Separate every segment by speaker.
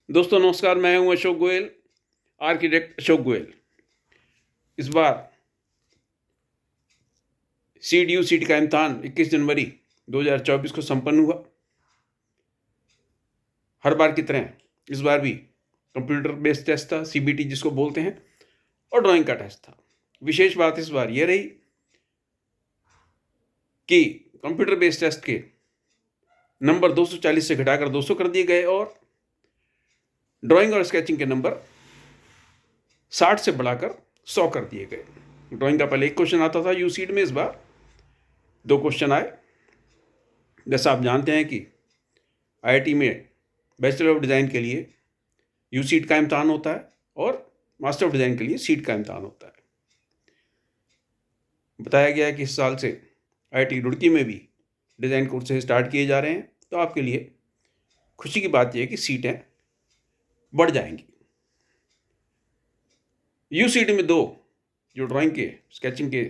Speaker 1: दोस्तों नमस्कार, मैं हूं अशोक गोयल, आर्किटेक्ट अशोक गोयल। इस बार सीट का इम्तहान 21 जनवरी 2024 को संपन्न हुआ। हर बार की तरह इस बार भी कंप्यूटर बेस्ड टेस्ट था, सीबीटी जिसको बोलते हैं, और ड्राइंग का टेस्ट था। विशेष बात इस बार यह रही कि कंप्यूटर बेस्ड टेस्ट के नंबर 240 से घटाकर 200 कर दिए गए और ड्राइंग और स्केचिंग के नंबर 60 से बढ़ाकर 100 कर दिए गए। ड्राइंग का पहले एक क्वेश्चन आता था यूसीट में, इस बार 2 क्वेश्चन आए। जैसा आप जानते हैं कि आईआईटी में बैचलर ऑफ डिज़ाइन के लिए यूसीट का इम्तहान होता है और मास्टर ऑफ डिज़ाइन के लिए सीट का इम्तहान होता है। बताया गया है कि इस साल से आईआईटी रुड़की में भी डिज़ाइन कोर्सेज स्टार्ट किए जा रहे हैं, तो आपके लिए खुशी की बात यह है कि सीटें बढ़ जाएंगी। यूसीट में 2 जो ड्राइंग के स्केचिंग के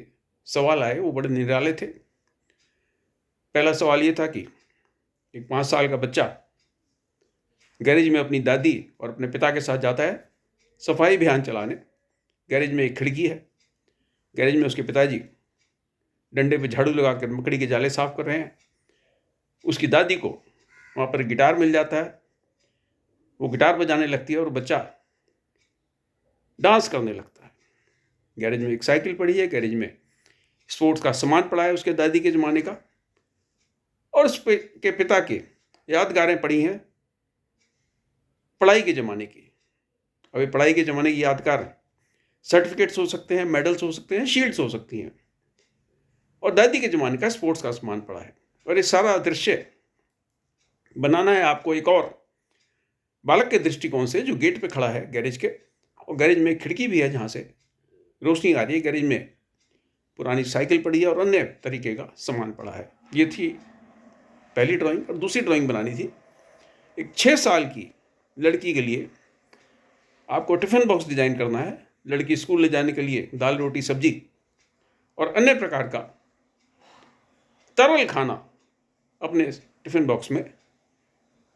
Speaker 1: सवाल आए वो बड़े निराले थे। पहला सवाल ये था कि एक 5 साल का बच्चा गैरेज में अपनी दादी और अपने पिता के साथ जाता है सफाई अभियान चलाने। गैरेज में एक खिड़की है, गैरेज में उसके पिताजी डंडे पे झाड़ू लगाकर मकड़ी के जाले साफ कर रहे हैं। उसकी दादी को वहाँ पर गिटार मिल जाता है, वो गिटार बजाने लगती है और बच्चा डांस करने लगता है। गैरेज में एक साइकिल पड़ी है, गैरेज में स्पोर्ट्स का सामान पड़ा है उसके दादी के ज़माने का, और उसके पिता के यादगारें पड़ी हैं पढ़ाई के ज़माने की। अभी पढ़ाई के ज़माने की यादगार सर्टिफिकेट्स हो सकते हैं, मेडल्स हो सकते हैं, शील्ड्स हो सकती हैं, और दादी के ज़माने का स्पोर्ट्स का सामान पड़ा है। और ये सारा दृश्य बनाना है आपको एक और बालक के दृष्टिकोण से जो गेट पे खड़ा है गैरेज के, और गैरेज में एक खिड़की भी है जहाँ से रोशनी आ रही है। गैरेज में पुरानी साइकिल पड़ी है और अन्य तरीके का सामान पड़ा है। ये थी पहली ड्राइंग। और दूसरी ड्राइंग बनानी थी एक 6 साल की लड़की के लिए। आपको टिफ़िन बॉक्स डिज़ाइन करना है। लड़की स्कूल ले जाने के लिए दाल रोटी सब्जी और अन्य प्रकार का तरल खाना अपने टिफ़िन बॉक्स में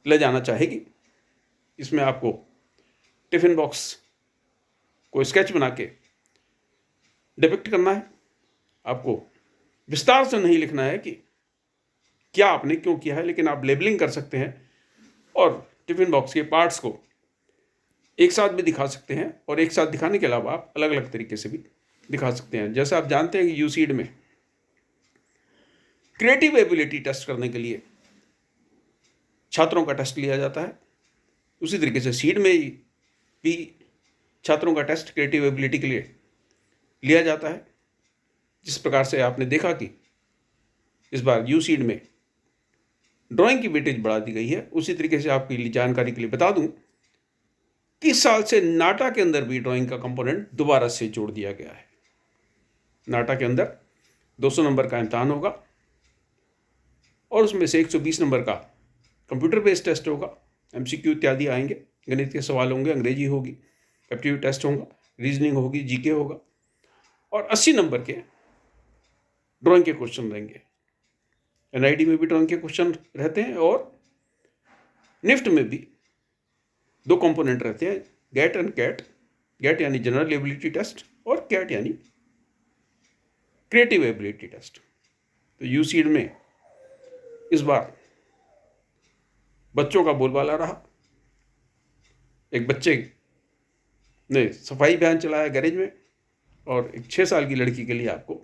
Speaker 1: ले जाना चाहेगी। इसमें आपको टिफ़िन बॉक्स को स्केच बना के डिपिक्ट करना है। आपको विस्तार से नहीं लिखना है कि क्या आपने क्यों किया है, लेकिन आप लेबलिंग कर सकते हैं और टिफ़िन बॉक्स के पार्ट्स को एक साथ भी दिखा सकते हैं, और एक साथ दिखाने के अलावा आप अलग अलग तरीके से भी दिखा सकते हैं। जैसे आप जानते हैं कि यूसीट में क्रिएटिव एबिलिटी टेस्ट करने के लिए छात्रों का टेस्ट लिया जाता है, उसी तरीके से सीट में भी छात्रों का टेस्ट क्रिएटिव एबिलिटी के लिए लिया जाता है। जिस प्रकार से आपने देखा कि इस बार यूसीट में ड्राइंग की वेटेज बढ़ा दी गई है, उसी तरीके से आपकी जानकारी के लिए बता दूं कि इस साल से नाटा के अंदर भी ड्राइंग का कंपोनेंट दोबारा से जोड़ दिया गया है। नाटा के अंदर 200 नंबर का इम्तहान होगा और उसमें से 120 नंबर का कंप्यूटर बेस्ड टेस्ट होगा। एमसीक्यू इत्यादि आएंगे, गणित के सवाल होंगे, अंग्रेजी होगी, एप्टीट्यूड टेस्ट होगा, रीजनिंग होगी, जीके होगा, और 80 नंबर के ड्राइंग के क्वेश्चन रहेंगे। एनआईटी में भी ड्राइंग के क्वेश्चन रहते हैं और निफ्ट में भी 2 कंपोनेंट रहते हैं, गेट एंड कैट। गेट यानी जनरल एबिलिटी टेस्ट और कैट यानी क्रिएटिव एबिलिटी टेस्ट। तो यूसीट में इस बार बच्चों का बोलबाला रहा। एक बच्चे ने सफाई अभियान चलाया गैरेज में, और एक 6 साल की लड़की के लिए आपको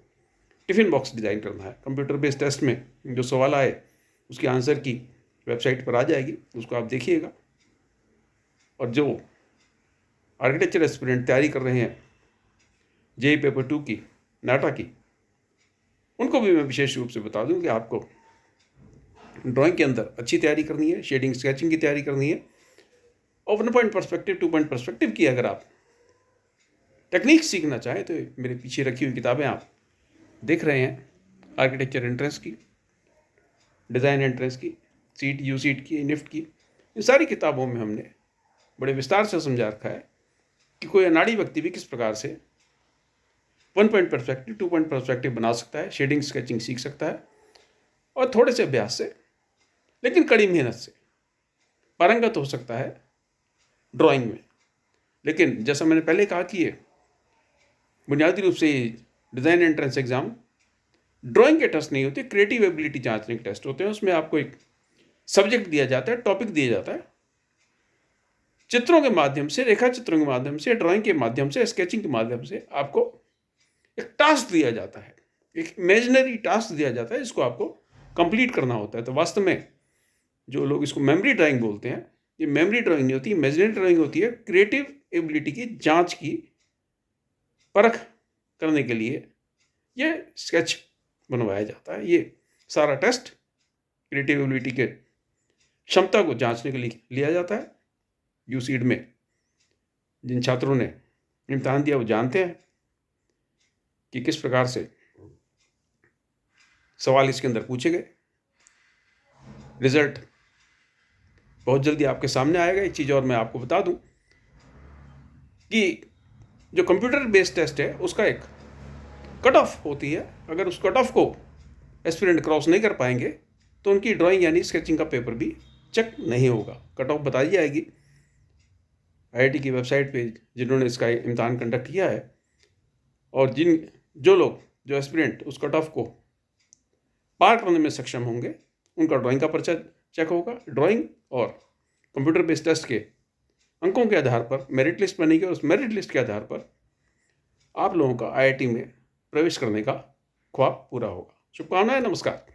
Speaker 1: टिफ़िन बॉक्स डिज़ाइन करना है। कंप्यूटर बेस्ड टेस्ट में जो सवाल आए उसकी आंसर की वेबसाइट पर आ जाएगी, उसको आप देखिएगा। और जो आर्किटेक्चर एस्पिरेंट तैयारी कर रहे हैं जेईई पेपर 2 की, नाटा की, उनको भी मैं विशेष रूप से बता दूं कि आपको ड्राइंग के अंदर अच्छी तैयारी करनी है, शेडिंग स्केचिंग की तैयारी करनी है, और 1 पॉइंट पर्सपेक्टिव 2 पॉइंट पर्सपेक्टिव की अगर आप टेक्निक सीखना चाहें तो मेरे पीछे रखी हुई किताबें आप देख रहे हैं। आर्किटेक्चर एंट्रेंस की, डिज़ाइन एंट्रेंस की, सीट यूसीट की, निफ्ट की, इन सारी किताबों में हमने बड़े विस्तार से समझा रखा है कि कोई अनाड़ी व्यक्ति भी किस प्रकार से 1 पॉइंट पर्सपेक्टिव 2 पॉइंट पर्सपेक्टिव बना सकता है, शेडिंग स्केचिंग सीख सकता है, और थोड़े से अभ्यास से लेकिन कड़ी मेहनत से पारंगत हो सकता है ड्राइंग में। लेकिन जैसा मैंने पहले कहा कि ये बुनियादी रूप से डिज़ाइन एंट्रेंस एग्ज़ाम ड्राइंग के टेस्ट नहीं होते, क्रिएटिव एबिलिटी जांचने के टेस्ट होते हैं। उसमें आपको एक सब्जेक्ट दिया जाता है, टॉपिक दिया जाता है, चित्रों के माध्यम से, रेखा चित्रों के माध्यम से, ड्राइंग के माध्यम से, स्केचिंग के माध्यम से आपको एक टास्क दिया जाता है, एक इमेजिनरी टास्क दिया जाता है जिसको आपको कंप्लीट करना होता है। तो वास्तव में जो लोग इसको मेमोरी ड्राइंग बोलते हैं, ये मेमोरी ड्राइंग नहीं होती, इमेजिनरी ड्राइंग होती है। क्रिएटिव एबिलिटी की जांच की परख करने के लिए ये स्केच बनवाया जाता है। ये सारा टेस्ट क्रिएटिव एबिलिटी के क्षमता को जांचने के लिए लिया जाता है। यूसीड में जिन छात्रों ने इम्तिहान दिया वो जानते हैं कि किस प्रकार से सवाल इसके अंदर पूछे गए। रिजल्ट बहुत जल्दी आपके सामने आएगा। एक चीज़ और मैं आपको बता दूं कि जो कंप्यूटर बेस्ड टेस्ट है उसका एक कट ऑफ होती है। अगर उस कट ऑफ को एस्पिरेंट क्रॉस नहीं कर पाएंगे तो उनकी ड्राइंग यानी स्केचिंग का पेपर भी चेक नहीं होगा। कट ऑफ बताई जाएगी आईआईटी की वेबसाइट पे जिन्होंने इसका इम्तिहान कंडक्ट किया है, और जो एस्पिरेंट उस कट ऑफ को पार करने में सक्षम होंगे उनका ड्राइंग का पर्चा चेक होगा। ड्राइंग और कंप्यूटर बेस्ड टेस्ट के अंकों के आधार पर मेरिट लिस्ट बनेगी और उस मेरिट लिस्ट के आधार पर आप लोगों का आईआईटी में प्रवेश करने का ख्वाब पूरा होगा। शुभकामनाएं। नमस्कार।